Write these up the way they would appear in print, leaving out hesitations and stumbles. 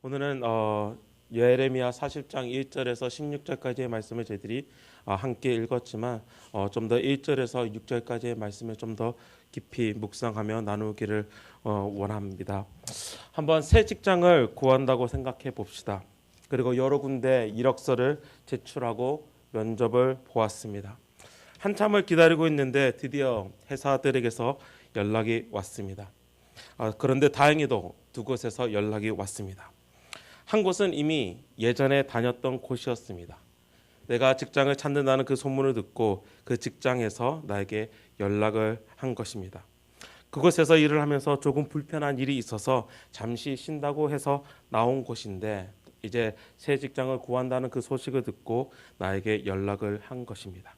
오늘은 예레미야 40장 1절에서 16절까지의 말씀을 저희들이 함께 읽었지만 좀 더 1절에서 6절까지의 말씀을 좀 더 깊이 묵상하며 나누기를 원합니다. 한번 새 직장을 구한다고 생각해 봅시다. 그리고 여러 군데 이력서를 제출하고 면접을 보았습니다. 한참을 기다리고 있는데 드디어 회사들에게서 연락이 왔습니다. 그런데 다행히도 두 곳에서 연락이 왔습니다. 한 곳은 이미 예전에 다녔던 곳이었습니다. 내가 직장을 찾는다는 그 소문을 듣고 그 직장에서 나에게 연락을 한 것입니다. 그곳에서 일을 하면서 조금 불편한 일이 있어서 잠시 쉰다고 해서 나온 곳인데 이제 새 직장을 구한다는 그 소식을 듣고 나에게 연락을 한 것입니다.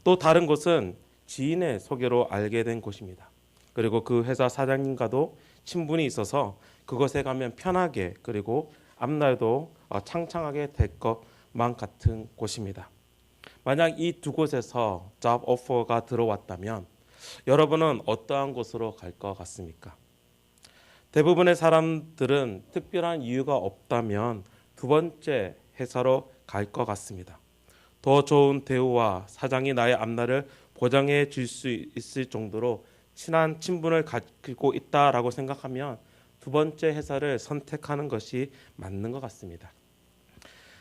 또 다른 곳은 지인의 소개로 알게 된 곳입니다. 그리고 그 회사 사장님과도 친분이 있어서 그곳에 가면 편하게 그리고 앞날도 창창하게 될 것만 같은 곳입니다. 만약 이 두 곳에서 잡 오퍼가 들어왔다면 여러분은 어떠한 곳으로 갈 것 같습니까? 대부분의 사람들은 특별한 이유가 없다면 두 번째 회사로 갈 것 같습니다. 더 좋은 대우와 사장이 나의 앞날을 보장해 줄 수 있을 정도로 친한 친분을 가지고 있다라고 생각하면 두 번째 회사를 선택하는 것이 맞는 것 같습니다.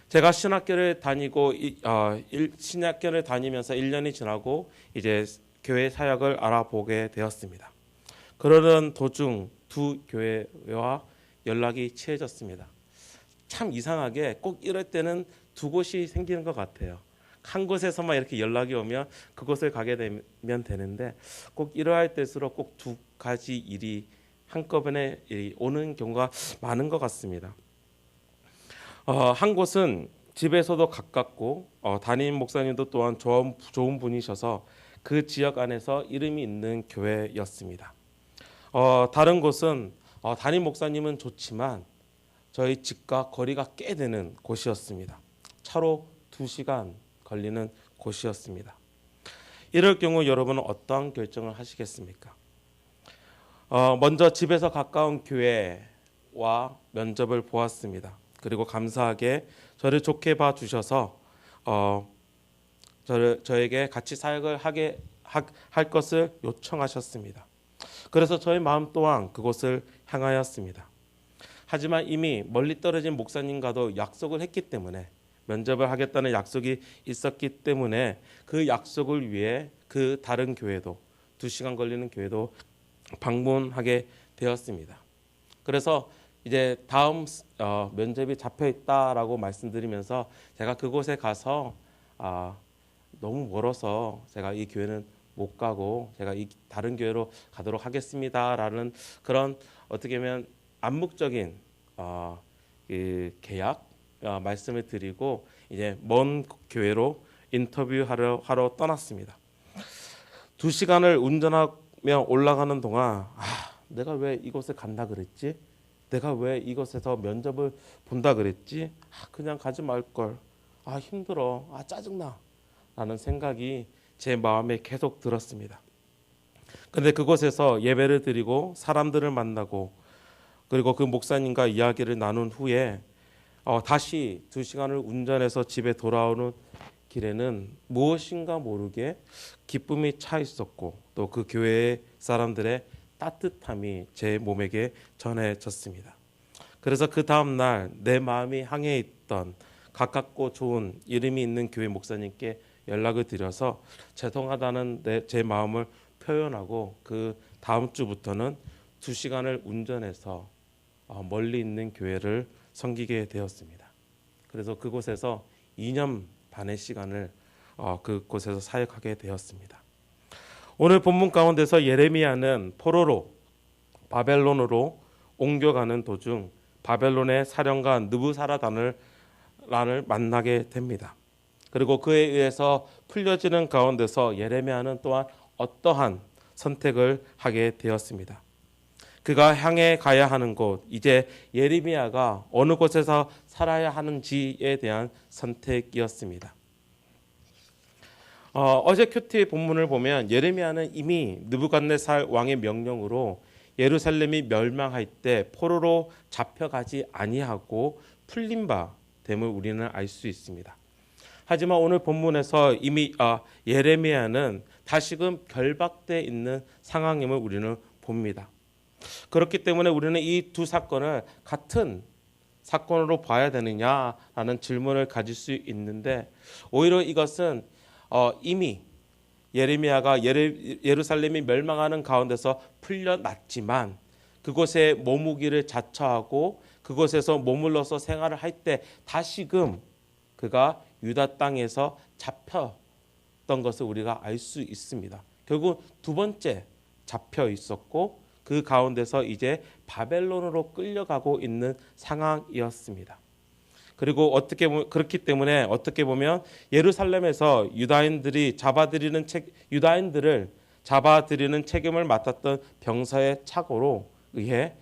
제가 신학교를 다니면서 1년이 지나고 이제 교회 사역을 알아보게 되었습니다. 그러던 도중 두 교회와 연락이 취해졌습니다. 참 이상하게 꼭 이럴 때는 두 곳이 생기는 것 같아요. 한 곳에서만 이렇게 연락이 오면 그곳을 가게 되면 되는데 꼭 이러할 때일수록 꼭 두 가지 일이 한꺼번에 오는 경우가 많은 것 같습니다. 한 곳은 집에서도 가깝고 담임 목사님도 또한 좋은 분이셔서 그 지역 안에서 이름이 있는 교회였습니다. 다른 곳은 담임 목사님은 좋지만 저희 집과 거리가 꽤 되는 곳이었습니다. 차로 2시간 걸리는 곳이었습니다. 이럴 경우 여러분은 어떤 결정을 하시겠습니까? 먼저 집에서 가까운 교회와 면접을 보았습니다. 그리고 감사하게 저를 좋게 봐주셔서 저에게 같이 사역을 할 것을 요청하셨습니다. 그래서 저의 마음 또한 그곳을 향하였습니다. 하지만 이미 멀리 떨어진 목사님과도 약속을 했기 때문에 면접을 하겠다는 약속이 있었기 때문에 그 약속을 위해 그 다른 교회도 2시간 걸리는 교회도 방문하게 되었습니다. 그래서 이제 다음 면접이 잡혀 있다라고 말씀드리면서 제가 그곳에 가서 너무 멀어서 제가 이 교회는 못 가고 제가 이 다른 교회로 가도록 하겠습니다라는 그런 어떻게 보면 암묵적인 그 계약 말씀을 드리고 이제 먼 교회로 인터뷰하러 떠났습니다. 2시간을 운전하며 올라가는 동안 내가 왜 이곳에 간다 그랬지? 내가 왜 이곳에서 면접을 본다 그랬지? 그냥 가지 말걸. 힘들어. 짜증나. 라는 생각이 제 마음에 계속 들었습니다. 근데 그곳에서 예배를 드리고 사람들을 만나고 그리고 그 목사님과 이야기를 나눈 후에 다시 2시간을 운전해서 집에 돌아오는 길에는 무엇인가 모르게 기쁨이 차 있었고 또 그 교회의 사람들의 따뜻함이 제 몸에게 전해졌습니다. 그래서 그 다음 날 내 마음이 향해 있던 가깝고 좋은 이름이 있는 교회 목사님께 연락을 드려서 죄송하다는 제 마음을 표현하고 그 다음 주부터는 2시간을 운전해서 멀리 있는 교회를 섬기게 되었습니다. 그래서 그곳에서 2년 반의 시간을 그곳에서 사역하게 되었습니다. 오늘 본문 가운데서 예레미야는 포로로 바벨론으로 옮겨가는 도중 바벨론의 사령관 느부사라단을 만나게 됩니다. 그리고 그에 의해서 풀려지는 가운데서 예레미야는 또한 어떠한 선택을 하게 되었습니다. 그가 향해 가야 하는 곳, 이제 예레미야가 어느 곳에서 살아야 하는지에 대한 선택이었습니다. 어제 큐티 본문을 보면 예레미야는 이미 느부갓네살 왕의 명령으로 예루살렘이 멸망할 때 포로로 잡혀가지 아니하고 풀린 바 됨을 우리는 알 수 있습니다. 하지만 오늘 본문에서 이미 예레미야는 다시금 결박돼 있는 상황임을 우리는 봅니다. 그렇기 때문에 우리는 이 두 사건을 같은 사건으로 봐야 되느냐라는 질문을 가질 수 있는데, 오히려 이것은 이미 예레미야가 예루살렘이 멸망하는 가운데서 풀려났지만 그곳에 머무기를 자처하고 그곳에서 머물러서 생활을 할 때 다시금 그가 유다 땅에서 잡혔던 것을 우리가 알 수 있습니다. 결국 두 번째 잡혀 있었고 그 가운데서 이제 바벨론으로 끌려가고 있는 상황이었습니다. 그리고 그렇기 때문에 어떻게 보면 예루살렘에서 유다인들을 잡아들이는 책임을 맡았던 병사의 착오로 의해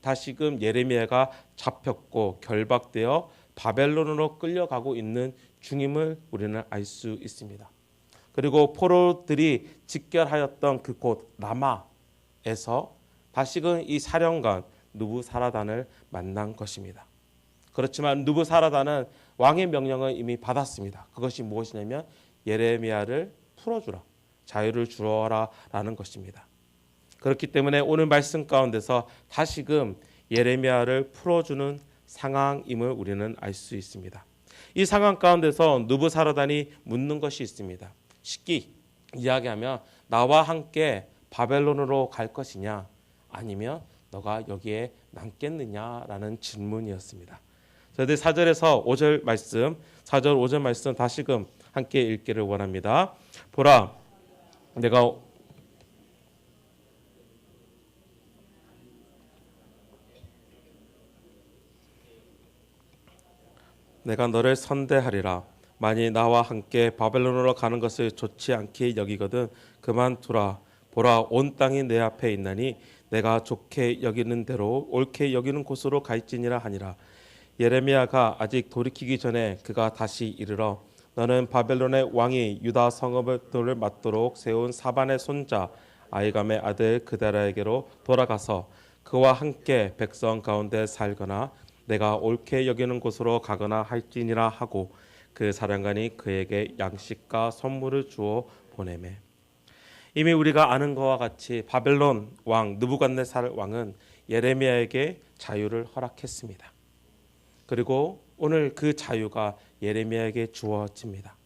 다시금 예레미야가 잡혔고 결박되어 바벨론으로 끌려가고 있는 중임을 우리는 알 수 있습니다. 그리고 포로들이 직결하였던 그곳 라마에서 다시금 이 사령관 느부사라단을 만난 것입니다. 그렇지만 느부사라단은 왕의 명령을 이미 받았습니다. 그것이 무엇이냐면 예레미야를 풀어주라, 자유를 주어라라는 것입니다. 그렇기 때문에 오늘 말씀 가운데서 다시금 예레미야를 풀어주는 상황임을 우리는 알 수 있습니다. 이 상황 가운데서 느부사라단이 묻는 것이 있습니다. 쉽게 이야기하면 나와 함께 바벨론으로 갈 것이냐 아니면 너가 여기에 남겠느냐라는 질문이었습니다. 저희들 4절에서 5절 말씀, 4절 5절 말씀 다시금 함께 읽기를 원합니다. 보라, 내가 너를 선대하리라. 만일 나와 함께 바벨론으로 가는 것을 좋지 않게 여기거든 그만두라. 보라, 온 땅이 내 앞에 있나니 내가 좋게 여기는 대로 옳게 여기는 곳으로 갈지니라 하니라. 예레미야가 아직 돌이키기 전에 그가 다시 이르러 너는 바벨론의 왕이 유다 성읍을 맡도록 세운 사반의 손자 아히감의 아들 그다라에게로 돌아가서 그와 함께 백성 가운데 살거나 내가 옳게 여기는 곳으로 가거나 할지니라 하고 그 사령관이 그에게 양식과 선물을 주어 보내매. 이미 우리가 아는 것과 같이 바벨론 왕 느부갓네살 왕은 예레미야에게 자유를 허락했습니다. 그리고 오늘 그 자유가 예레미야에게 주어집니다.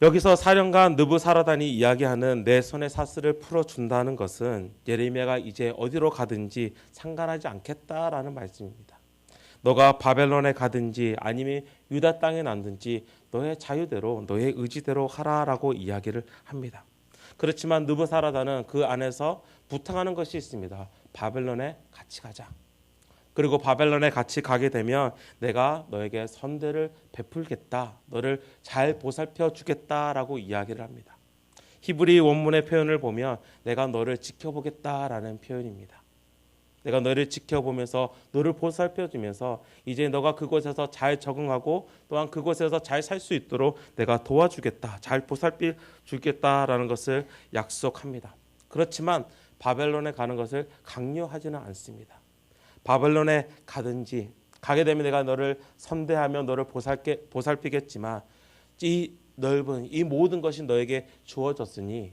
여기서 사령관 느부사라단이 이야기하는 내 손의 사슬을 풀어준다는 것은 예레미야가 이제 어디로 가든지 상관하지 않겠다라는 말씀입니다. 너가 바벨론에 가든지 아니면 유다 땅에 남든지 너의 자유대로 너의 의지대로 하라라고 이야기를 합니다. 그렇지만 느부사라단은 그 안에서 부탁하는 것이 있습니다. 바벨론에 같이 가자. 그리고 바벨론에 같이 가게 되면 내가 너에게 선대를 베풀겠다. 너를 잘 보살펴 주겠다라고 이야기를 합니다. 히브리 원문의 표현을 보면 내가 너를 지켜보겠다라는 표현입니다. 내가 너를 지켜보면서 너를 보살펴 주면서 이제 너가 그곳에서 잘 적응하고 또한 그곳에서 잘 살 수 있도록 내가 도와주겠다. 잘 보살펴 주겠다라는 것을 약속합니다. 그렇지만 바벨론에 가는 것을 강요하지는 않습니다. 바벨론에 가게 되면 내가 너를 선대하며 너를 보살피겠지만 이 넓은 이 모든 것이 너에게 주어졌으니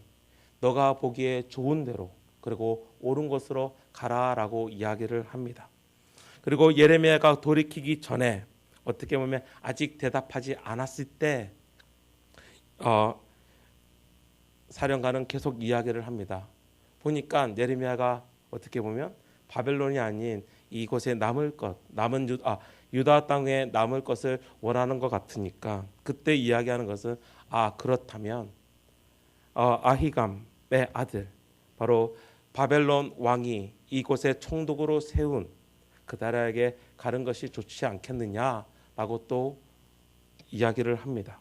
너가 보기에 좋은 대로 그리고 옳은 곳으로 가라라고 이야기를 합니다. 그리고 예레미야가 돌이키기 전에 어떻게 보면 아직 대답하지 않았을 때 사령관은 계속 이야기를 합니다. 보니까 예레미야가 어떻게 보면 바벨론이 아닌 이곳에 유다 땅에 남을 것을 원하는 것 같으니까 그때 이야기하는 것은 그렇다면 아히감의 아들 바로 바벨론 왕이 이곳에 총독으로 세운 그다라에게 가는 것이 좋지 않겠느냐라고 또 이야기를 합니다.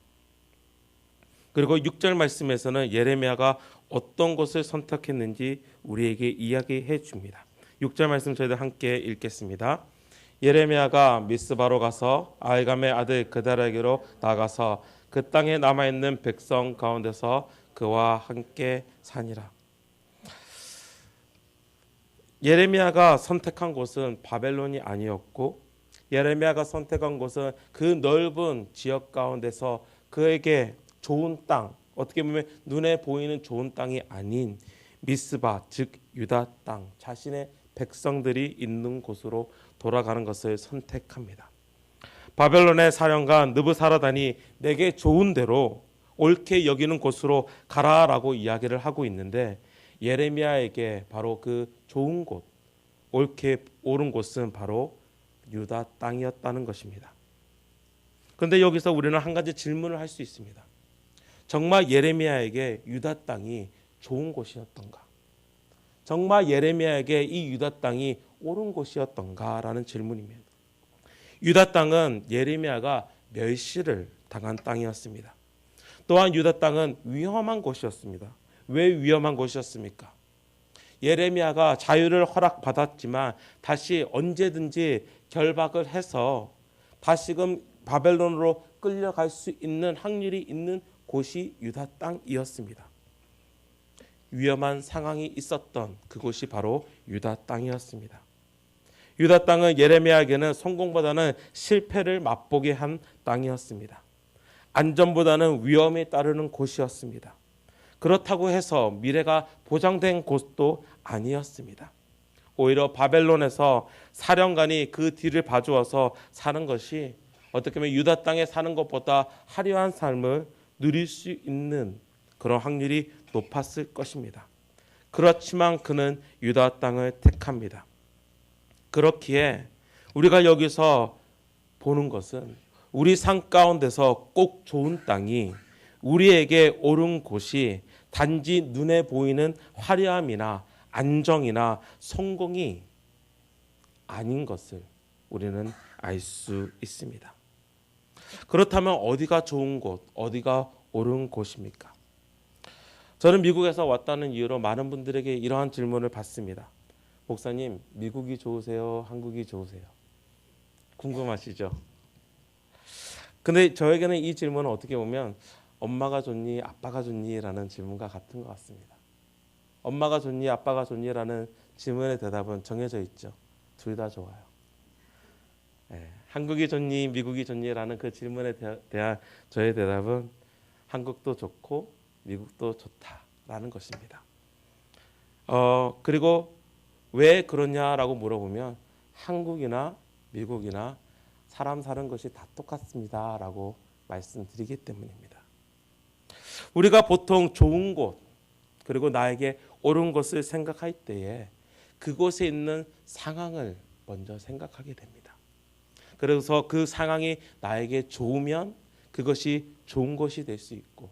그리고 6절 말씀에서는 예레미야가 어떤 곳을 선택했는지 우리에게 이야기해 줍니다. 6절 말씀 저희들 함께 읽겠습니다. 예레미야가 미스바로 가서 아히감의 아들 그다라에게로 나가서 그 땅에 남아있는 백성 가운데서 그와 함께 사니라. 예레미야가 선택한 곳은 바벨론이 아니었고 예레미야가 선택한 곳은 그 넓은 지역 가운데서 그에게 좋은 땅, 어떻게 보면 눈에 보이는 좋은 땅이 아닌 미스바, 즉 유다 땅, 자신의 백성들이 있는 곳으로 돌아가는 것을 선택합니다. 바벨론의 사령관 느부사라단이 내게 좋은 대로 옳게 여기는 곳으로 가라라고 이야기를 하고 있는데 예레미야에게 바로 그 좋은 곳, 옳게 옳은 곳은 바로 유다 땅이었다는 것입니다. 그런데 여기서 우리는 한 가지 질문을 할 수 있습니다. 정말 예레미야에게 유다 땅이 좋은 곳이었던가? 정말 예레미야에게 이 유다 땅이 옳은 곳이었던가라는 질문입니다. 유다 땅은 예레미야가 멸시를 당한 땅이었습니다. 또한 유다 땅은 위험한 곳이었습니다. 왜 위험한 곳이었습니까? 예레미야가 자유를 허락받았지만 다시 언제든지 결박을 해서 다시금 바벨론으로 끌려갈 수 있는 확률이 있는 곳이 유다 땅이었습니다. 위험한 상황이 있었던 그곳이 바로 유다 땅이었습니다. 유다 땅은 예레미야에게는 성공보다는 실패를 맛보게 한 땅이었습니다. 안전보다는 위험에 따르는 곳이었습니다. 그렇다고 해서 미래가 보장된 곳도 아니었습니다. 오히려 바벨론에서 사령관이 그 뒤를 봐주어서 사는 것이 어떻게 보면 유다 땅에 사는 것보다 화려한 삶을 누릴 수 있는 그런 확률이 높았을 것입니다. 그렇지만 그는 유다 땅을 택합니다. 그렇기에 우리가 여기서 보는 것은 우리 삶 가운데서 꼭 좋은 땅이 우리에게 옳은 곳이 단지 눈에 보이는 화려함이나 안정이나 성공이 아닌 것을 우리는 알 수 있습니다. 그렇다면 어디가 좋은 곳, 어디가 옳은 곳입니까? 저는 미국에서 왔다는 이유로 많은 분들에게 이러한 질문을 받습니다. 목사님, 미국이 좋으세요? 한국이 좋으세요? 궁금하시죠? 근데 저에게는 이 질문은 어떻게 보면 엄마가 좋니, 아빠가 좋니? 라는 질문과 같은 것 같습니다. 엄마가 좋니, 아빠가 좋니? 라는 질문의 대답은 정해져 있죠. 둘 다 좋아요. 한국이 좋니, 미국이 좋니? 라는 그 질문에 대한 저의 대답은 한국도 좋고 미국도 좋다라는 것입니다. 그리고 왜 그러냐라고 물어보면 한국이나 미국이나 사람 사는 것이 다 똑같습니다라고 말씀드리기 때문입니다. 우리가 보통 좋은 곳 그리고 나에게 옳은 것을 생각할 때에 그곳에 있는 상황을 먼저 생각하게 됩니다. 그래서 그 상황이 나에게 좋으면 그것이 좋은 것이 될 수 있고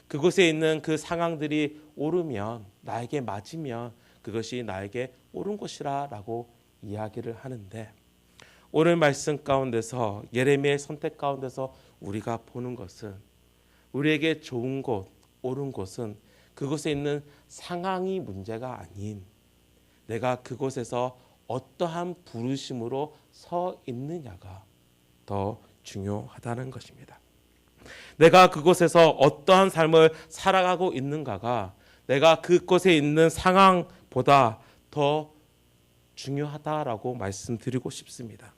그곳에 있는 그 상황들이 옳으면 나에게 맞으면 그것이 나에게 옳은 것이라고 이야기를 하는데 오늘 말씀 가운데서 예레미야의 선택 가운데서 우리가 보는 것은 우리에게 좋은 곳, 옳은 곳은 그곳에 있는 상황이 문제가 아닌 내가 그곳에서 어떠한 부르심으로 서 있느냐가 더 중요하다는 것입니다. 내가 그곳에서 어떠한 삶을 살아가고 있는가가 내가 그곳에 있는 상황보다 더 중요하다라고 말씀드리고 싶습니다.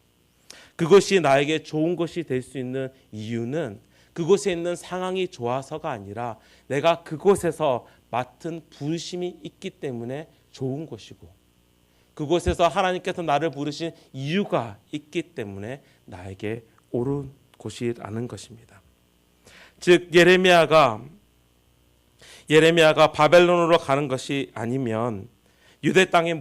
그것이 나에게 좋은 것이 될 수 있는 이유는 그곳에 있는 상황이 좋아서가 아니라 내가 그곳에서 맡은 부르심이 있기 때문에 좋은 것이고 그곳에서 하나님께서 나를 부르신 이유가 있기 때문에 나에게 옳은 곳이라는 것입니다. 즉 예레미야가 바벨론으로 가는 것이 아니면 유대 땅에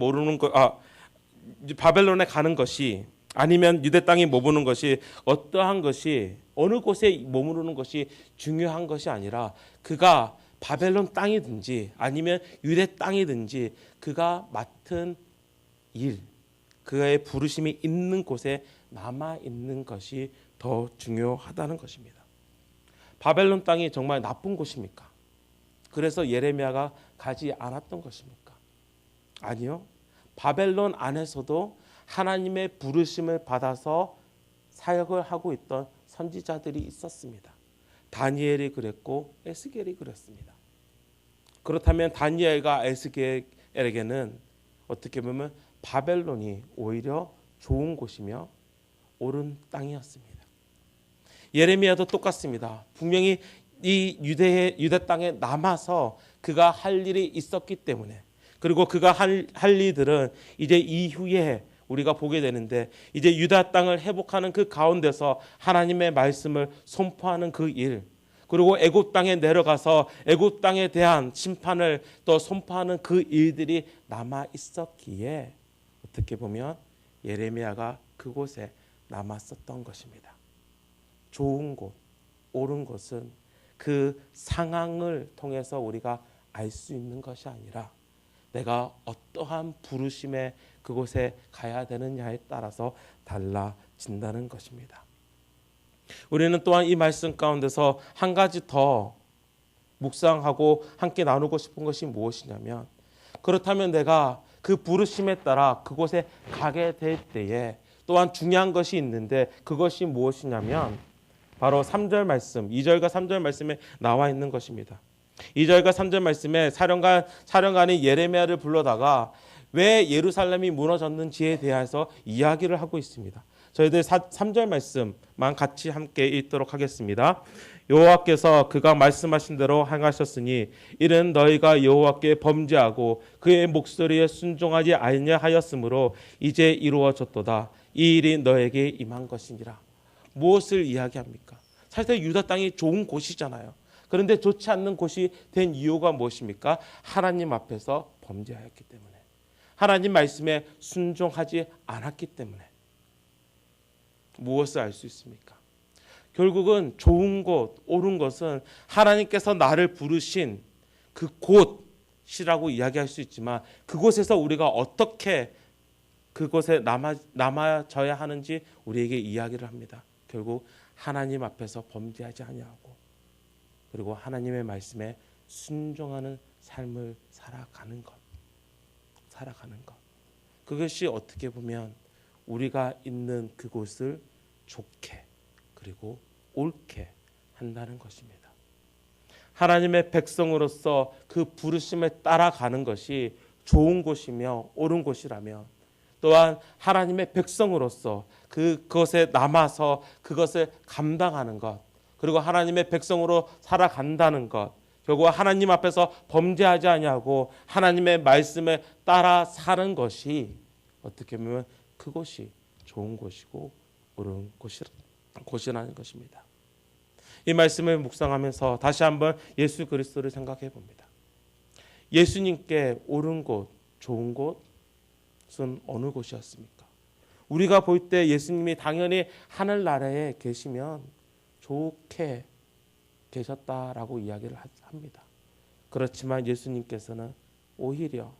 바벨론에 가는 것이 아니면 유대 땅에 머무는 것이 어떠한 것이 어느 곳에 머무르는 것이 중요한 것이 아니라 그가 바벨론 땅이든지 아니면 유대 땅이든지 그가 맡은 일, 그의 부르심이 있는 곳에 남아 있는 것이 더 중요하다는 것입니다. 바벨론 땅이 정말 나쁜 곳입니까? 그래서 예레미야가 가지 않았던 것입니까? 아니요. 바벨론 안에서도 하나님의 부르심을 받아서 사역을 하고 있던 선지자들이 있었습니다. 다니엘이 그랬고 에스겔이 그랬습니다. 그렇다면 다니엘과 에스겔에게는 어떻게 보면 바벨론이 오히려 좋은 곳이며 옳은 땅이었습니다. 예레미야도 똑같습니다. 분명히 이 유대 땅에 남아서 그가 할 일이 있었기 때문에, 그리고 그가 할 일들은 이제 이후에 우리가 보게 되는데, 이제 유다 땅을 회복하는 그 가운데서 하나님의 말씀을 선포하는 그 일, 그리고 애굽 땅에 내려가서 애굽 땅에 대한 심판을 또 선포하는 그 일들이 남아 있었기에 어떻게 보면 예레미야가 그곳에 남았었던 것입니다. 좋은 곳, 옳은 곳은 그 상황을 통해서 우리가 알 수 있는 것이 아니라 내가 어떠한 부르심에 그곳에 가야 되느냐에 따라서 달라진다는 것입니다. 우리는 또한 이 말씀 가운데서 한 가지 더 묵상하고 함께 나누고 싶은 것이 무엇이냐면, 그렇다면 내가 그 부르심에 따라 그곳에 가게 될 때에 또한 중요한 것이 있는데, 그것이 무엇이냐면 바로 3절 말씀, 2절과 3절 말씀에 나와 있는 것입니다. 2절과 3절 말씀에 사령관이 예레미야를 불러다가 왜 예루살렘이 무너졌는지에 대해서 이야기를 하고 있습니다. 저희들 3절 말씀만 같이 함께 읽도록 하겠습니다. 여호와께서 그가 말씀하신 대로 행하셨으니 이는 너희가 여호와께 범죄하고 그의 목소리에 순종하지 아니하였으므로 이제 이루어졌도다. 이 일이 너에게 임한 것이니라. 무엇을 이야기합니까? 사실 유다 땅이 좋은 곳이잖아요. 그런데 좋지 않는 곳이 된 이유가 무엇입니까? 하나님 앞에서 범죄하였기 때문에, 하나님 말씀에 순종하지 않았기 때문에. 무엇을 알 수 있습니까? 결국은 좋은 곳, 옳은 것은 하나님께서 나를 부르신 그 곳이라고 이야기할 수 있지만, 그곳에서 우리가 어떻게 그곳에 남아져야 하는지 우리에게 이야기를 합니다. 결국 하나님 앞에서 범죄하지 아니하고, 그리고 하나님의 말씀에 순종하는 삶을 살아가는 것. 그것이 어떻게 보면 우리가 있는 그곳을 좋게 그리고 옳게 한다는 것입니다. 하나님의 백성으로서 그 부르심에 따라가는 것이 좋은 곳이며 옳은 곳이라면, 또한 하나님의 백성으로서 그것에 남아서 그것을 감당하는 것, 그리고 하나님의 백성으로 살아간다는 것, 결국 하나님 앞에서 범죄하지 아니하고 하나님의 말씀에 따라 사는 것이 어떻게 보면 그것이 좋은 곳이고 옳은 곳이라는 것입니다. 이 말씀을 묵상하면서 다시 한번 예수 그리스도를 생각해 봅니다. 예수님께 옳은 곳, 좋은 곳은 어느 곳이었습니까? 우리가 볼 때 예수님이 당연히 하늘나라에 계시면 좋게 계셨다라고 이야기를 합니다. 그렇지만 예수님께서는 오히려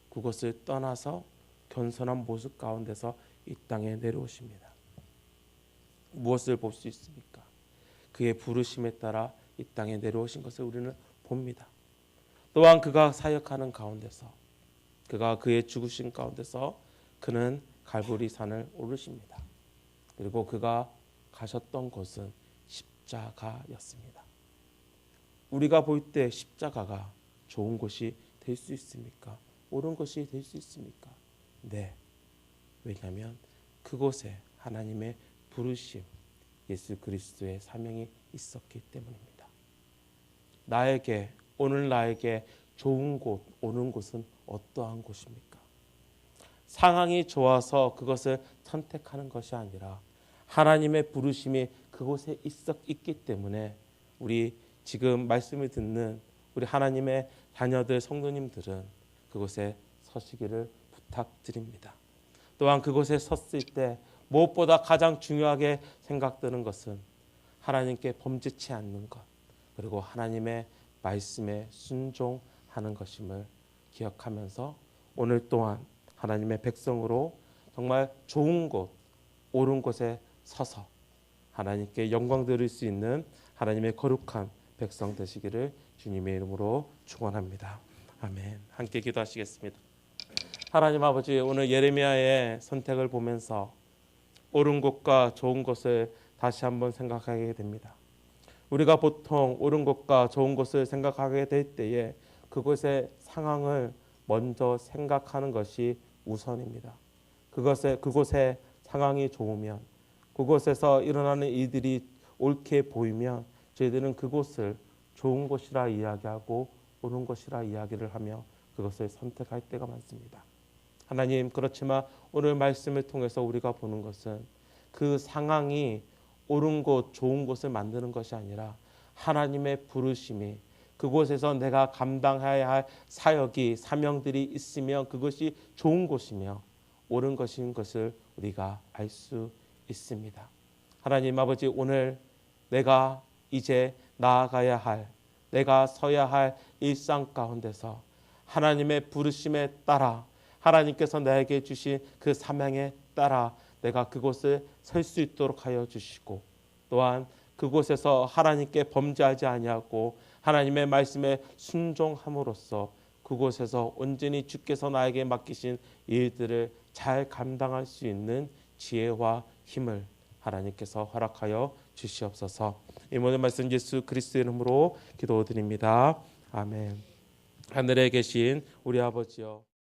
그것을 떠나서 겸손한 모습 가운데서 이 땅에 내려오십니다. 무엇을 볼 수 있습니까? 그의 부르심에 따라 이 땅에 내려오신 것을 우리는 봅니다. 또한 그가 사역하는 가운데서, 그가 그의 죽으신 가운데서 그는 갈보리 산을 오르십니다. 그리고 그가 가셨던 곳은 십자가였습니다. 우리가 볼 때 십자가가 좋은 곳이 될 수 있습니까? 옳은 것이 될 수 있습니까? 네. 왜냐하면 그곳에 하나님의 부르심, 예수 그리스도의 사명이 있었기 때문입니다. 오늘 나에게 좋은 곳, 옳은 곳은 어떠한 곳입니까? 상황이 좋아서 그것을 선택하는 것이 아니라 하나님의 부르심이 그곳에 있기 때문에 우리 지금 말씀을 듣는 우리 하나님의 자녀들, 성도님들은 그곳에 서시기를 부탁드립니다. 또한 그곳에 섰을 때 무엇보다 가장 중요하게 생각되는 것은 하나님께 범죄치 않는 것, 그리고 하나님의 말씀에 순종하는 것임을 기억하면서 오늘 또한 하나님의 백성으로 정말 좋은 곳, 옳은 곳에 서서 하나님께 영광 드릴 수 있는 하나님의 거룩한 백성 되시기를 주님의 이름으로 축원합니다. 아멘. 함께 기도하시겠습니다. 하나님 아버지, 오늘 예레미야의 선택을 보면서 옳은 곳과 좋은 곳을 다시 한번 생각하게 됩니다. 우리가 보통 옳은 곳과 좋은 곳을 생각하게 될 때에 그곳의 상황을 먼저 생각하는 것이 우선입니다. 그곳에 상황이 좋으면, 그곳에서 일어나는 일들이 옳게 보이면 저희들은 그곳을 좋은 곳이라 이야기하고 옳은 곳이라 이야기를 하며 그것을 선택할 때가 많습니다. 하나님, 그렇지만 오늘 말씀을 통해서 우리가 보는 것은 그 상황이 옳은 곳, 좋은 곳을 만드는 것이 아니라 하나님의 부르심이 그곳에서 내가 감당해야 할 사역이, 사명들이 있으면 그것이 좋은 곳이며 옳은 것인 것을 우리가 알 수 있습니다. 하나님 아버지, 오늘 내가 이제 나아가야 할, 내가 서야 할 일상 가운데서 하나님의 부르심에 따라, 하나님께서 나에게 주신 그 사명에 따라 내가 그곳을 설 수 있도록 하여 주시고, 또한 그곳에서 하나님께 범죄하지 아니하고 하나님의 말씀에 순종함으로써 그곳에서 온전히 주께서 나에게 맡기신 일들을 잘 감당할 수 있는 지혜와 힘을 하나님께서 허락하여 주시옵소서. 이 모든 말씀 예수 그리스도의 이름으로 기도드립니다. 아멘. 하늘에 계신 우리 아버지여,